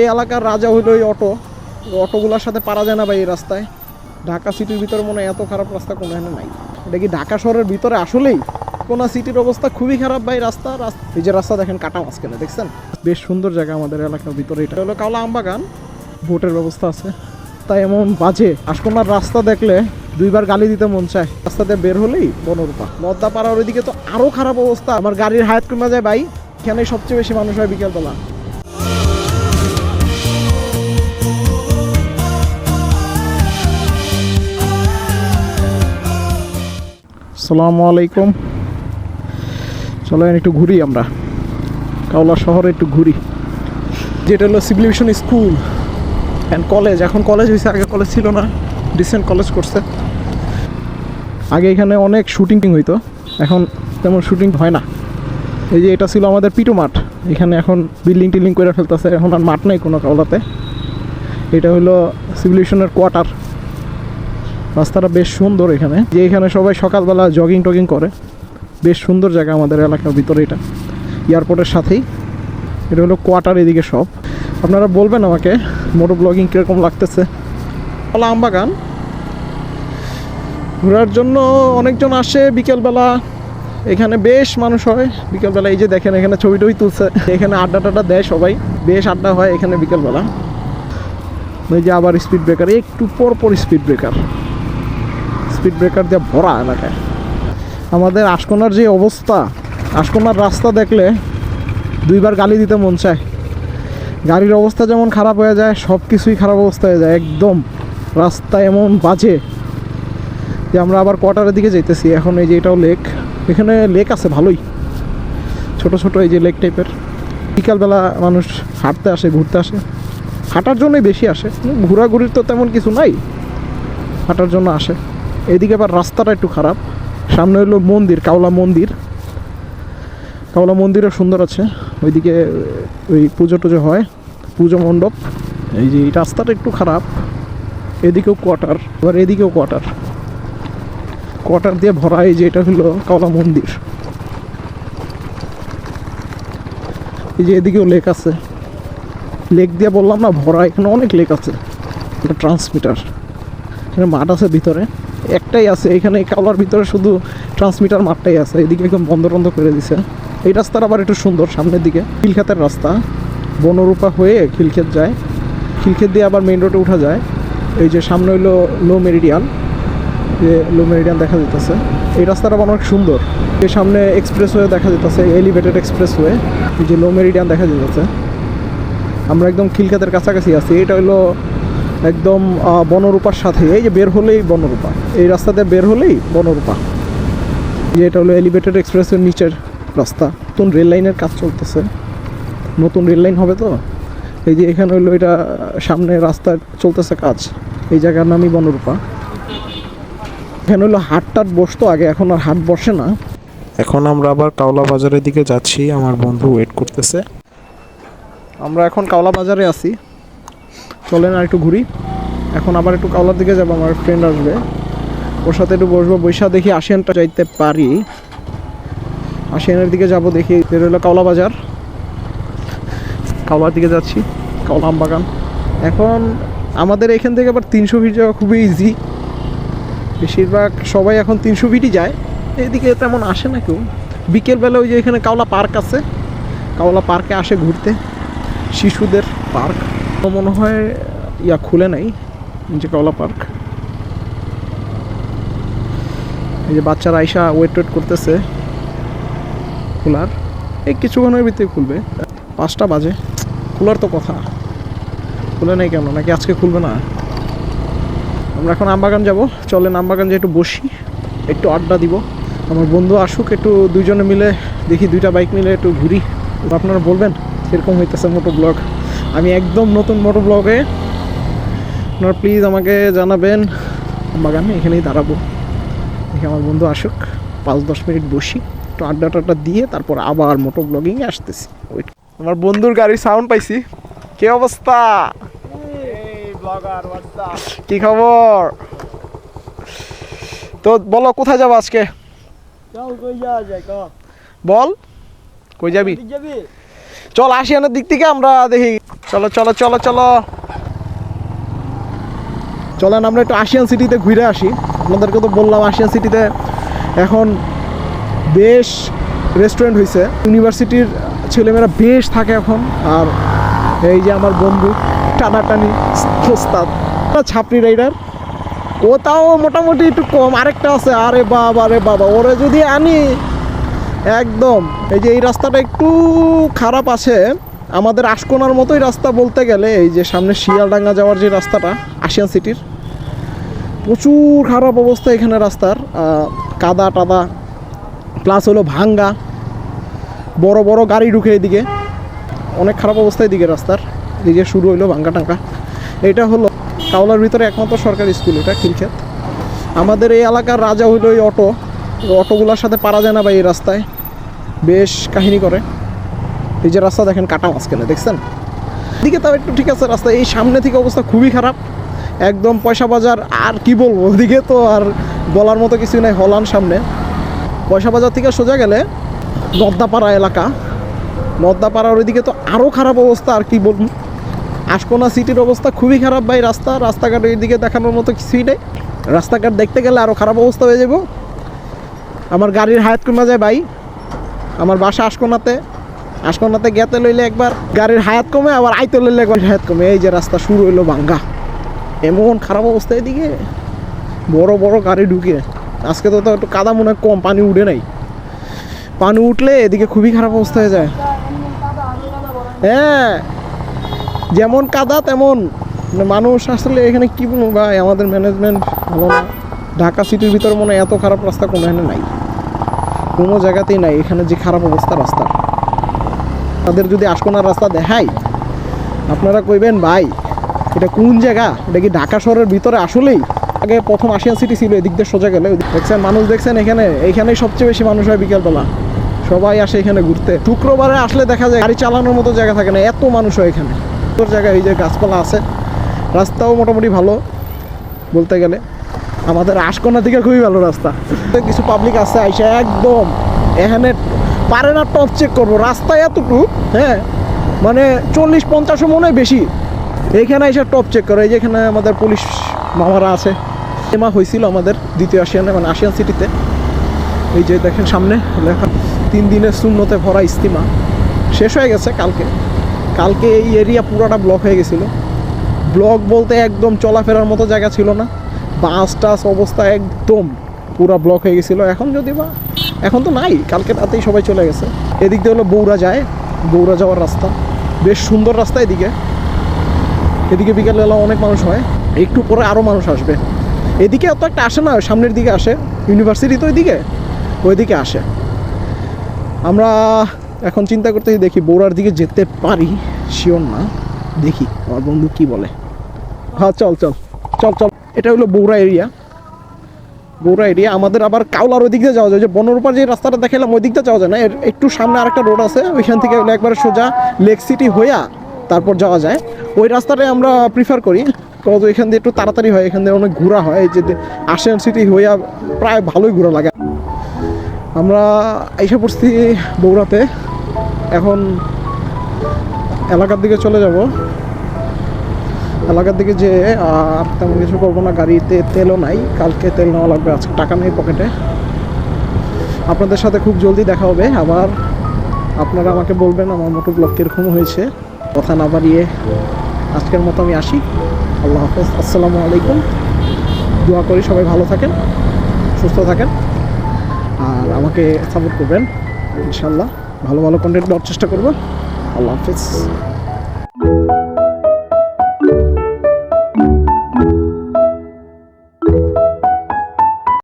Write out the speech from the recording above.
এই এলাকার রাজা হইলো এই অটোগুলোর সাথে পারা যায় না ভাই এই রাস্তায়। ঢাকা সিটির ভিতরে মনে হয় এত খারাপ রাস্তা কোনো এখানে নাই। এটা কি ঢাকা শহরের ভিতরে আসলেই কোন সিটির অবস্থা খুবই খারাপ ভাই। এই যে রাস্তা দেখেন কাটা মাঝখানে, দেখছেন? বেশ সুন্দর জায়গা আমাদের এলাকার ভিতরে। এটা হলো কাওলা আমবাগান, ভোটের ব্যবস্থা আছে। তাই এমন বাজে আশকোনার রাস্তা দেখলে দুইবার গালি দিতে মন চায়। রাস্তাতে বের হলেই বনরূপা। লদ্দাপাড়ার ওইদিকে তো আরো খারাপ অবস্থা, আমার গাড়ির হায়াত কমে যায় ভাই। এখানে সবচেয়ে বেশি মানুষ হয় বিকেলবেলা। আসসালামু আলাইকুম। চলেন একটু ঘুরি, আমরা কাওলা শহরে একটু ঘুরি। যেটা হলো সিভিল স্কুল অ্যান্ড কলেজ। এখন কলেজ হয়েছে, আগে কলেজ ছিল না, রিসেন্ট কলেজ করছে। আগে এখানে অনেক শুটিং হইতো, এখন তেমন শুটিং হয় না। এই যে এটা ছিল আমাদের পিটু মাঠ, এখানে এখন বিল্ডিং টিল্ডিং করে ফেলতেছে, এখন আর মাঠ নেই কোনো কাওলাতে। এটা হলো সিভিলেশনের কোয়ার্টার। রাস্তাটা বেশ সুন্দর এখানে, যে এখানে সবাই সকালবেলা জগিং টগিং করে। বেশ সুন্দর জায়গা আমাদের এলাকার ভিতরে, এটা এয়ারপোর্টের সাথেই। এটা হলো কোয়ার্টার, এদিকে সব। আপনারা বলবেন আমাকে মোটো ব্লগিং কীরকম লাগতেছে। কাওলা আমবাগান ঘোরার জন্য অনেকজন আসে বিকেলবেলা, এখানে বেশ মানুষ হয় বিকেলবেলা। এই যে দেখেন এখানে ছবি টবি তুলছে, এখানে আড্ডা টাড্ডা দেয় সবাই, বেশ আড্ডা হয় এখানে বিকেলবেলা। এই যে আবার স্পিড ব্রেকার, একটু পর পর স্পিড ব্রেকার দিয়ে ভরা এলাকায়। আমাদের আশকোনার যে অবস্থা, আশকোনার রাস্তা দেখলে দুইবার গালি দিতে মন চায়। গাড়ির অবস্থা যেমন খারাপ হয়ে যায়, সব কিছুই খারাপ অবস্থা হয়ে যায় একদম। রাস্তা এমন বাজে যে আমরা আবার কোয়ার্টারের দিকে যাইতেছি এখন। এই যে এটাও লেক, এখানে লেক আছে ভালোই, ছোট ছোট এই যে লেক টাইপের। বিকালবেলা মানুষ হাঁটতে আসে, ঘুরতে আসে, হাঁটার জন্যই বেশি আসে। ঘোরাঘুরির তো তেমন কিছু নাই, হাঁটার জন্য আসে। এদিকে আবার রাস্তাটা একটু খারাপ। সামনে হলো মন্দির, কাওলা মন্দিরও সুন্দর আছে। ওইদিকে ওই পুজো টুজো হয়, পুজো মণ্ডপ। এই যে এই রাস্তাটা একটু খারাপ। এদিকেও কোয়ার্টার, আবার এদিকেও কোয়ার্টার দিয়ে ভরা। এই যে এটা হলো কাওলা মন্দির। এই যে এদিকেও লেক আছে, লেক দিয়ে বললাম না ভরা, এখানে অনেক লেক আছে। এটা ট্রান্সমিটার, এখানে মাঠ আছে ভিতরে, একটাই আছে এখানে কাওলার ভিতরে, শুধু ট্রান্সমিটার মাঠটাই আছে। এদিকে একদম বন্ধ করে দিছে। এই রাস্তাটা আবার একটু সুন্দর, সামনের দিকে খিলক্ষেতের রাস্তা, বনরূপা হয়ে খিলক্ষেত যায়, খিলক্ষেত দিয়ে আবার মেইন রোডে উঠা যায়। এই যে সামনে হইলো লো মেরিডিয়ান, যে লো মেরিডিয়ান দেখা যেতেছে। এই রাস্তাটা অনেক সুন্দর। এই সামনে এক্সপ্রেসওয়ে দেখা যেতেছে, এলিভেটেড এক্সপ্রেসওয়ে। এই যে লো মেরিডিয়ান দেখা যেতেছে। আমরা একদম খিলক্ষেতের কাছাকাছি আছি। এটা হইলো একদম বনরূপার সাথে। এই যে বের হলেই বনরূপা, এই রাস্তাতে বের হলেই বনরূপা। যে এটা হলো এলিভেটেড এক্সপ্রেসের নিচের রাস্তা। নতুন রেল লাইনের কাজ চলতেছে, নতুন রেল লাইন হবে তো। এই যে এখানে হইলো এটা সামনে রাস্তা চলতেছে কাজ, এই জায়গার নামই বনরূপা। এখানে হলো হাটটাট বসতো আগে, এখন আর হাট বসে না। এখন আমরা আবার কাওলা বাজারের দিকে যাচ্ছি, আমার বন্ধু ওয়েট করতেছে। আমরা এখন কাওলা বাজারে আছি, চলেন আর একটু ঘুরি। এখন আবার একটু কাওলার দিকে যাবো, আমার ফ্রেন্ড আসবে, ওর সাথে একটু বসবো, বৈশা দেখি আশিয়ানটা যাইতে পারি। আশিয়ানের দিকে যাব, দেখি। বের হলো কাওলা বাজার, কাওলার দিকে যাচ্ছি, কাওলা আমবাগান। এখন আমাদের এখান থেকে আবার 300 ফিট যাওয়া খুবই ইজি। বেশিরভাগ সবাই এখন 300 ফিটই যায়, এইদিকে তেমন আসে না কেউ। বিকেলবেলা ওই যে এখানে কাওলা পার্ক আছে, কাওলা পার্কে আসে ঘুরতে, শিশুদের পার্ক। তো মনে হয় খুলে নাই, যে কাওলা পার্ক। এই যে বাচ্চারা আইসা ওয়েট করতেছে খোলার, এই কিছুক্ষণের ভিতরে খুলবে। 5টা বাজে, খোলার তো কথা, খুলে নাই কেন? নাকি আজকে খুলবে না? আমরা এখন আমবাগান যাব, চলেন আমবাগান যে একটু বসি, একটু আড্ডা দিব। আমার বন্ধু আসুক, একটু দুইজনে মিলে দেখি, 2টা বাইক মিলে একটু ঘুরি। আপনারা বলবেন সেরকম হইতেছে মোটো ব্লগ। আমি একদম নতুন মোটো ব্লগে, আপনারা প্লিজ আমাকে জানাবেন। আমবাগানে এখানেই দাঁড়াবো, দেখি আমার বন্ধু আসুক, 5-10 মিনিট বসি, একটু আড্ডা টাড্ডা দিয়ে তারপর আবার মোটো ব্লগিংয়ে আসতেছি। ওয়েট, আমার বন্ধুর গাড়ির সাউন্ড পাইছি। কি অবস্থা? কি খবর? তো বলো কোথায় যাবো আজকে? বল কই যাবি? চল আশিয়ানের দিক থেকে আমরা দেখি চলো চলো চলো চলো চলেন আমরা একটু আশিয়ান সিটিতে ঘুরে আসি। আপনাদেরকে তো বললাম আশিয়ান সিটিতে এখন বেশ রেস্টুরেন্ট হয়েছে, ইউনিভার্সিটির ছেলেমেয়েরা বেশ থাকে এখন। আর এই যে আমার বন্ধু টানাটানি ওস্তাদ ছাপড়ি রাইডার, ও তাও মোটামুটি একটু কম। আরেকটা আছে, আরে বাবা ওরে যদি আনি একদম। এই যে এই রাস্তাটা একটু খারাপ আছে, আমাদের আশকোনার মতোই রাস্তা বলতে গেলে। এই যে সামনে শিয়ালডাঙ্গা যাওয়ার যে রাস্তাটা আশিয়ান সিটির, প্রচুর খারাপ অবস্থা এখানে রাস্তার, কাদা টাদা প্লাস হলো ভাঙ্গা, বড় বড় গাড়ি ঢুকে এদিকে, অনেক খারাপ অবস্থা এদিকে রাস্তার। এই যে শুরু হইলো ভাঙ্গা টাঙ্গা। এটা হলো কাওলার ভিতরে একমাত্র সরকারি স্কুল, এটা খিলক্ষেত। আমাদের এই এলাকার রাজা হইলো এই অটো, অটোগুলোর সাথে পারা যায় না ভাই, এই রাস্তায় বেশ কাহিনী করে। এই যে রাস্তা দেখেন কাটা মাঝখানে, দেখছেন? এদিকে তাও একটু ঠিক আছে রাস্তা, এই সামনে থেকে অবস্থা খুবই খারাপ একদম। পয়সা বাজার আর কি বলবো, ওদিকে তো আর বলার মতো কিছু নাই। হলান সামনে পয়সা বাজার থেকে সোজা গেলে নদ্দাপাড়া এলাকা, নদ্দাপাড়ার ওইদিকে তো আরও খারাপ অবস্থা। আর কি বলবো, আশকোনা সিটির অবস্থা খুবই খারাপ ভাই। রাস্তাঘাট এইদিকে দেখানোর মতো কিছুই নেই। রাস্তাঘাট দেখতে গেলে আরও খারাপ অবস্থা হয়ে যাব। আমার গাড়ির হায়াত কমে যায় ভাই, আমার বাসা আশকোনাতে গেতে লইলে একবার গাড়ির হায়াত কমে, আবার আইতে লইলে একবার হায়াত কমে। এই যে রাস্তা শুরু হইলো ভাঙ্গা, এমন খারাপ অবস্থা এদিকে, বড় বড় গাড়ি ঢুকে। আজকে তো একটু কাদা মনে কম, পানি উঠে নাই। পানি উঠলে এদিকে খুবই খারাপ অবস্থা হয়ে যায়। হ্যাঁ, যেমন কাদা তেমন মানুষ। আসলে এখানে কি বলবো ভাই, আমাদের ম্যানেজমেন্ট ভালো না। ঢাকা সিটির ভিতরে মনে হয় এত খারাপ রাস্তা কোনো এখানে নাই, কোনো জায়গাতেই নাই। এখানে যে খারাপ অবস্থা রাস্তা, তাদের যদি আশকোনার রাস্তা দেখাই আপনারা কইবেন ভাই এটা কোন জায়গা, এটা কি ঢাকা শহরের ভিতরে? আসলেই আগে প্রথম আশিয়ান সিটি ছিল, এদিক দিয়ে সোজা গেলে দেখছেন মানুষ, দেখছেন এইখানেই সবচেয়ে বেশি মানুষ হয় বিকেলবেলা। সবাই আসে এখানে ঘুরতে। শুক্রবারে আসলে দেখা যায় গাড়ি চালানোর মতো জায়গা থাকে না, এত মানুষ হয় এখানে। তোর জায়গায় এই যে গাছপালা আছে, রাস্তাও মোটামুটি ভালো বলতে গেলে। আমাদের আশকোনা থেকে খুবই ভালো রাস্তা। কিছু পাবলিক আছে আইসা একদম এখানে পারে না টপ চেক করবো, রাস্তায় এতটুকু, হ্যাঁ মানে 40-50 মনে হয় বেশি, এইখানে এসে টপ চেক করে। এই যে এখানে আমাদের পুলিশ মামারা আছে। এমা হয়েছিল আমাদের দ্বিতীয় আশিয়ানে, মানে আশিয়ান সিটিতে। এই যে দেখেন সামনে লেখা 3 দিনের শূন্যতে ভরা ইস্তিমা শেষ হয়ে গেছে কালকে এই এরিয়া পুরোটা ব্লক হয়ে গেছিলো। ব্লক বলতে একদম চলাফেরার মতো জায়গা ছিল না, বাস টাস অবস্থা একদম পুরো ব্লক হয়ে গেছিলো। এখন তো নাই, কালকে রাতেই সবাই চলে গেছে। এদিক দিয়ে হলো বৌরা যাওয়ার রাস্তা, বেশ সুন্দর রাস্তা। এদিকে বিকেলবেলা অনেক মানুষ হয়, একটু পরে আরও মানুষ আসবে। এদিকে অত একটা আসে না, সামনের দিকে আসে, ইউনিভার্সিটি তো ওইদিকে আসে। আমরা এখন চিন্তা করতেছি, দেখি বৌরার দিকে যেতে পারি, শিওর না, দেখি আমার বন্ধু কি বলে। হ্যাঁ চল। এটা হলো বৌরা এরিয়া। আমাদের আবার কাওলার ওই দিক দিয়ে যাওয়া যায়, যে বনরূপার যে রাস্তাটা দেখালাম ওই দিকটা যাওয়া যায় না, এর একটু সামনে আরেকটা রোড আছে, ওইখান থেকে একবারে সোজা লেক সিটি হইয়া তারপর যাওয়া যায়। ওই রাস্তাটাই আমরা প্রিফার করি, কারণ এখান দিয়ে একটু তাড়াতাড়ি হয়, এখান দিয়ে অনেক ঘোরা হয়। যে আশিয়ান সিটি হইয়া প্রায় ভালোই ঘোরা লাগে। আমরা এসে পড়ছি বৌরাতে, এখন এলাকার দিকে চলে যাব। এলাকার দিকে যে আর তেমন কিছু করবো না, গাড়িতে তেলও নাই, কালকে তেল নেওয়া লাগবে, আজকে টাকা নেই পকেটে। আপনাদের সাথে খুব জলদি দেখা হবে আবার। আপনারা আমাকে বলবেন আমার মোটো ব্লগ কীরকম হয়েছে। কথা না বাড়িয়ে আজকের মতো আমি আসি। আল্লাহ হাফেজ, আসসালামু আলাইকুম। দোয়া করি সবাই ভালো থাকেন, সুস্থ থাকেন, আর আমাকে সাপোর্ট করবেন। ইনশাল্লাহ ভালো কন্টেন্ট দেওয়ার চেষ্টা করবো। আল্লাহ হাফেজ।